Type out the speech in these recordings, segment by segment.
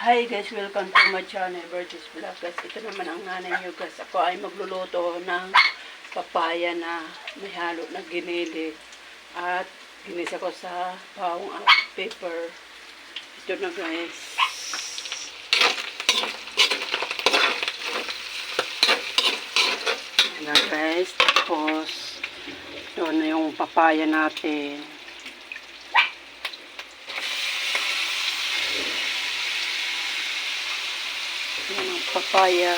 Hi guys, welcome to my channel, Virgis Vlog. Guys, ito naman ang nanay nyo guys. Ako ay magluluto ng papaya na may halo na ginili. At ginisa ko sa bawang paper. Ito na guys. Ayan na guys. Tapos, ito na yung papaya natin. Yan ang papaya.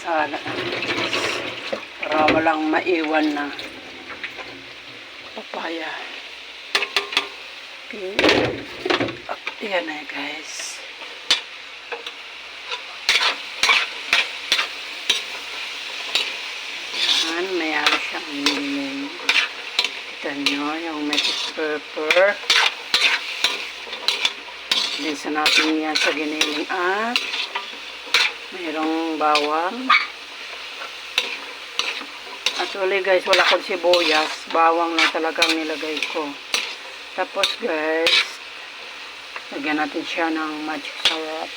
Sala para walang maiwan na papaya. Okay. Yan na guys. Yan, mayroon siyang niling. Kita nyo yung metis pepper. Dinsa natin yan sa giniling at mayroong bawang. Actually guys, wala akong sibuyas. Bawang lang talagang nilagay ko. Tapos guys, lagyan natin siya ng magic syrup.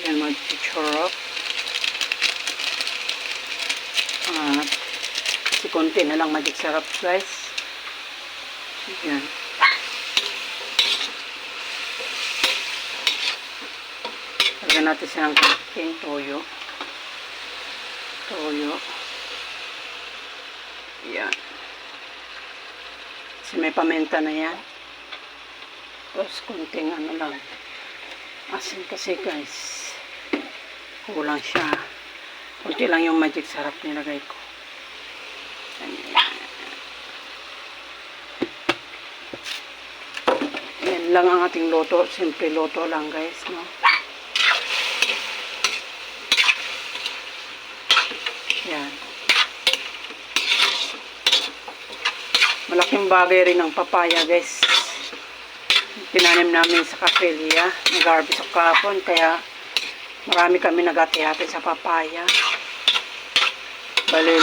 Yan, magic syrup. At si konti na lang magic syrup guys. Yan. Lagyan natin siya ng konting toyo. Yan. Kasi may paminta na yan. Tapos konting ano lang. Asin kasi guys. Kulang siya. Konti lang yung magic syrup nilagay ko. Yan lang ang ating luto. Simple luto lang guys, no? Yan. Malaking bagay rin ang papaya guys. Tinanim namin sa kapilya. Nag-harvest ako kahapon. Kaya marami kami nag-ati-ati sa papaya. Bali,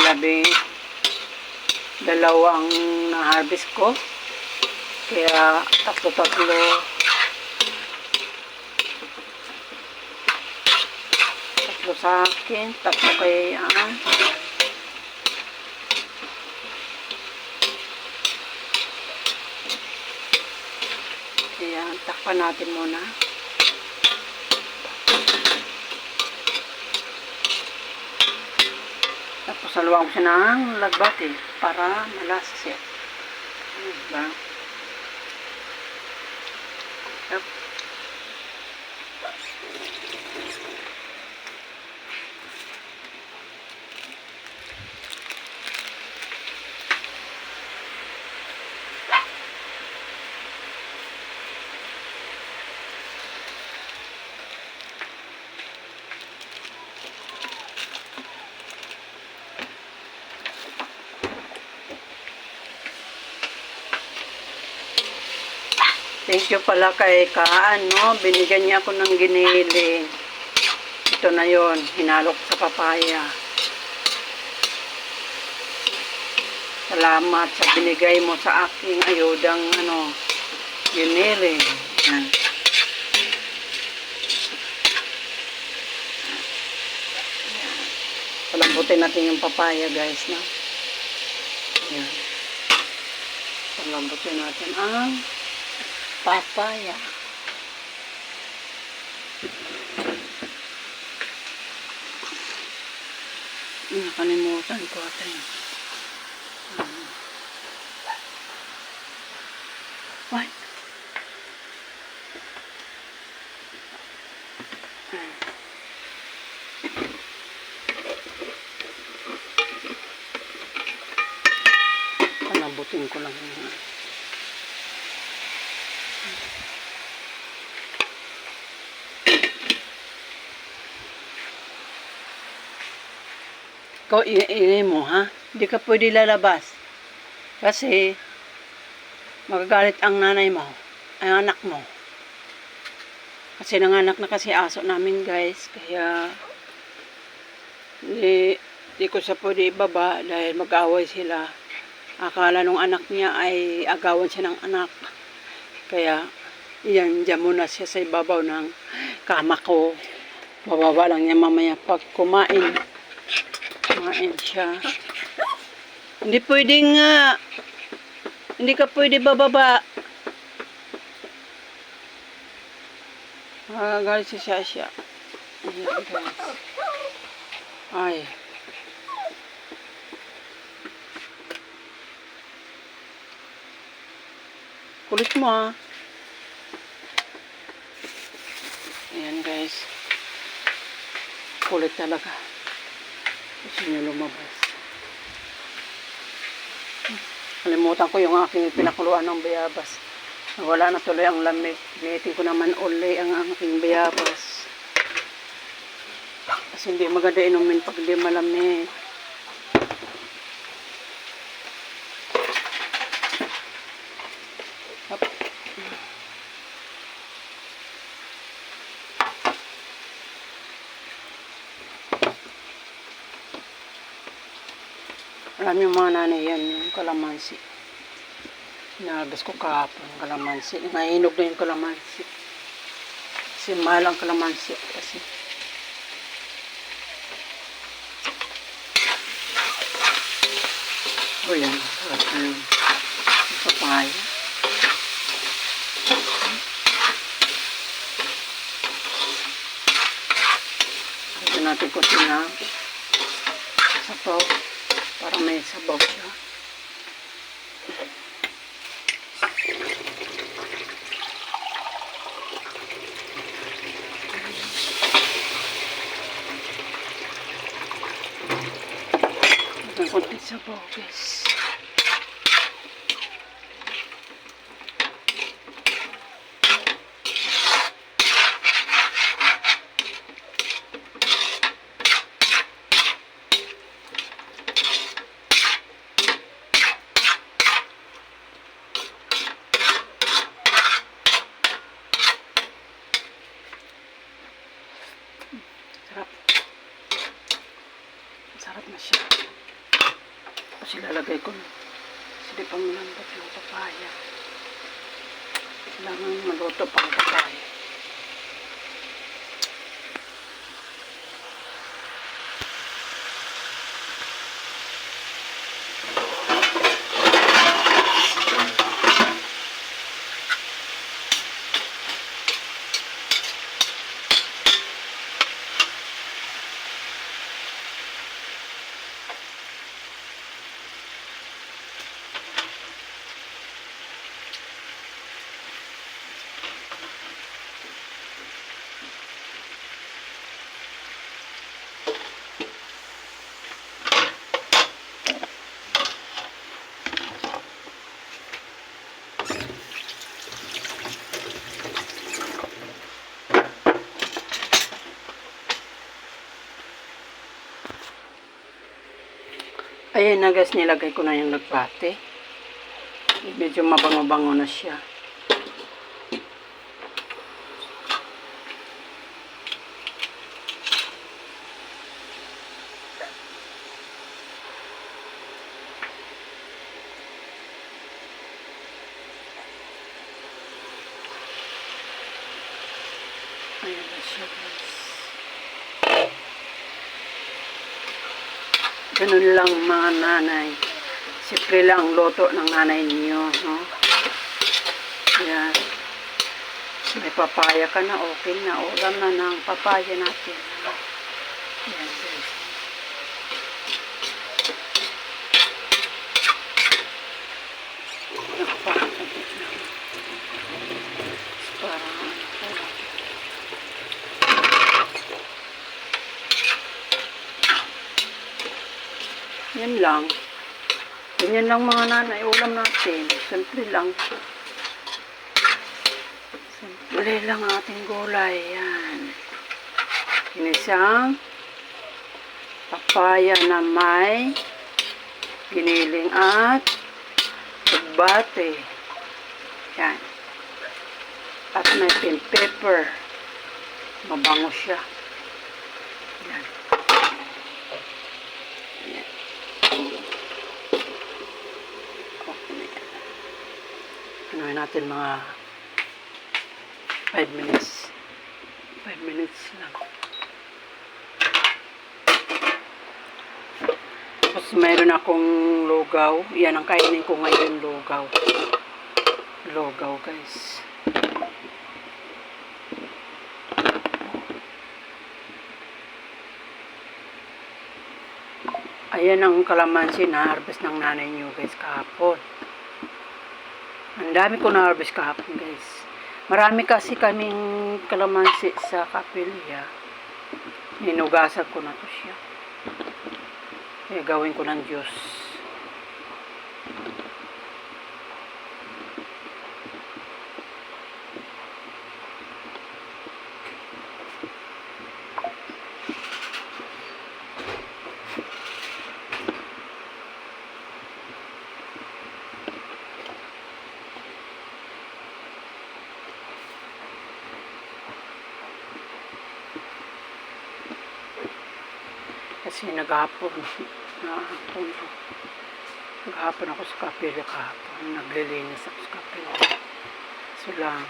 dalawang na-harvest ko. Kaya tatlo sa akin, tatlo kay Ayan, takpan natin muna. Tapos saluwang ko siya ng lagbati para malasa siya. Diba? Yep. Thank you pala kay Kaan, no? Binigyan niya ako ng giniling. Ito na yon, hinalok sa papaya. Salamat sa binigay mo sa aking ayudang giniling. Yan. Palambutin natin yung papaya guys, no? Yan. Palambutin natin ang papaya. Nakalimutan ko ito. What? Panabutin ko lang. Ikaw, iingay mo, ha? Hindi ka pwede lalabas. Kasi, magagalit ang nanay mo, ang anak mo. Kasi nanganak na kasi aso namin, guys. Kaya, di ko siya pwede ibaba dahil mag-away sila. Akala nung anak niya ay agawan siya ng anak. Kaya, diyan muna siya sa ibabaw ng kama ko. Bababa lang niya mamaya pag kumain. Kumain siya. Hindi pwede nga. Hindi ka pwede bababa. Galit si Sasha. Ayan, guys. Ay. Kulit mo, ha. Ayan, guys. Kulit talaga. Gusto niyo lumabas. Kalimutan ko yung aking pinakuluan ng bayabas. Wala na tuloy ang lamig. Ginitin ko naman uli ang aking bayabas. Kasi hindi maganda inumin pag hindi malamig. Alam yung mga nanay yan, yung kalamansi. Nalabas ko kahapon yung kalamansi. Nainog na yung kalamansi. Kasi mahal ang kalamansi. Kasi o yan, sarap na yung papaya. Ito natin kunti na sabaw. Para may sabaw siya. Ito kunti sabaw, guys. Sarap. Sarap na siya. Tapos ilalagay ko na silipang malambot yung papaya. Kailangan maluto pang papaya. Ayan na, guys, nilagay ko na yung lagbate. Medyo mabango-bango na siya. Ayan na siya, guys. Ganun lang mga nanay. Simple lang luto ng nanay niyo, no? Yan. May papaya ka na, okay na. Ulam na ng papaya natin. Yan, guys. Yan lang. Ganyan lang mga nanay, ulam natin. Simple lang. Madali lang ang ating gulay. Yan. Ginisang papaya na may giniling at agbate. Yan. At may pink pepper. Mabango siya. Yan. Yan. Okay na yan. Anuhin natin mga 5 minutes. 5 minutes lang. Tapos mayroon akong lugaw. Yan ang kainin ko ngayon, lugaw. Lugaw, guys. Ayan ang kalamansi na harvest ng nanay nyo, guys, kahapon. Ang dami ko na harvest kahapon, guys. Marami kasi kaming kalamansi sa kapilya. Hinugasan ko na to siya. Kaya gawin ko ng juice. Kasi naghapon ako sa kapilya kahapon. Naglilinis ako sa kapilya. So lang.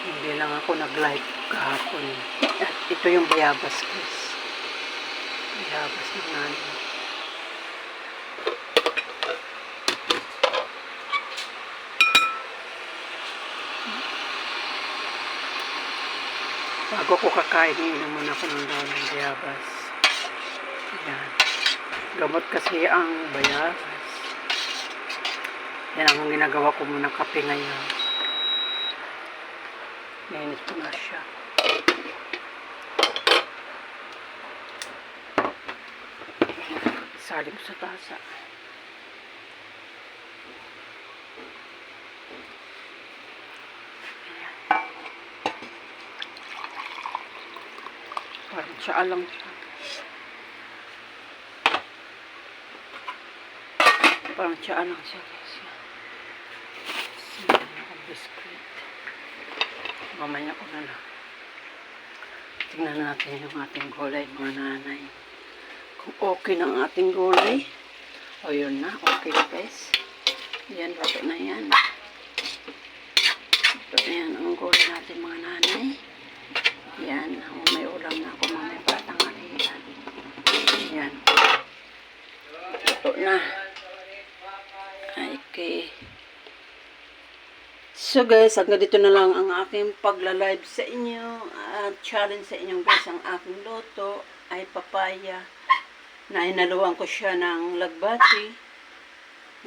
Hindi lang ako nag-live kahapon. At ito yung bayabas, guys. Bayabas ng nanay. Bago ko kakain, inom muna ako ng daon ng bayabas. Ayan. Gamot kasi ang bayabas. Yan ang ginagawa ko muna kape ngayon. Nainit ko na siya. Isali ko sa tasa. Parang siya lang siya. Parang siya lang siya, guys. Sinigyan akong biskuit. Mamaya ko na lang. Tingnan natin yung ating gulay, mga nanay. Kung okay na ang ating gulay. O yun na, okay na, guys. Yan, luto na yan. Luto na yan ang gulay natin, mga nanay. Yan, may ulam na ako mamaya para tanghalian. Yan. Ito na. Okay. So guys, hanggang dito na lang ang aking pagla-live sa inyo. At challenge sa inyo, guys, ang aking luto ay papaya. Na inaluan ko siya ng lagbati.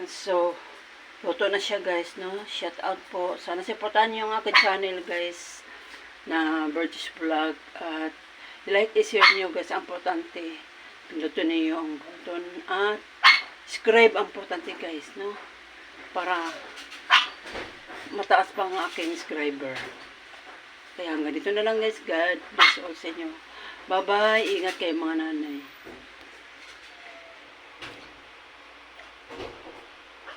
So, luto na siya, guys, no? Shout out po. Sana supportahan niyo ang aking channel, guys, na Burgess Vlog, at like i-share niyo, guys, ang importante. Pinduto niyo ang button at subscribe ang importante, guys, no? Para mataas pa ang aking subscriber. Kaya hanggang dito na lang, guys. God bless all sa inyo. Bye bye, ingat kayo, mga nanay.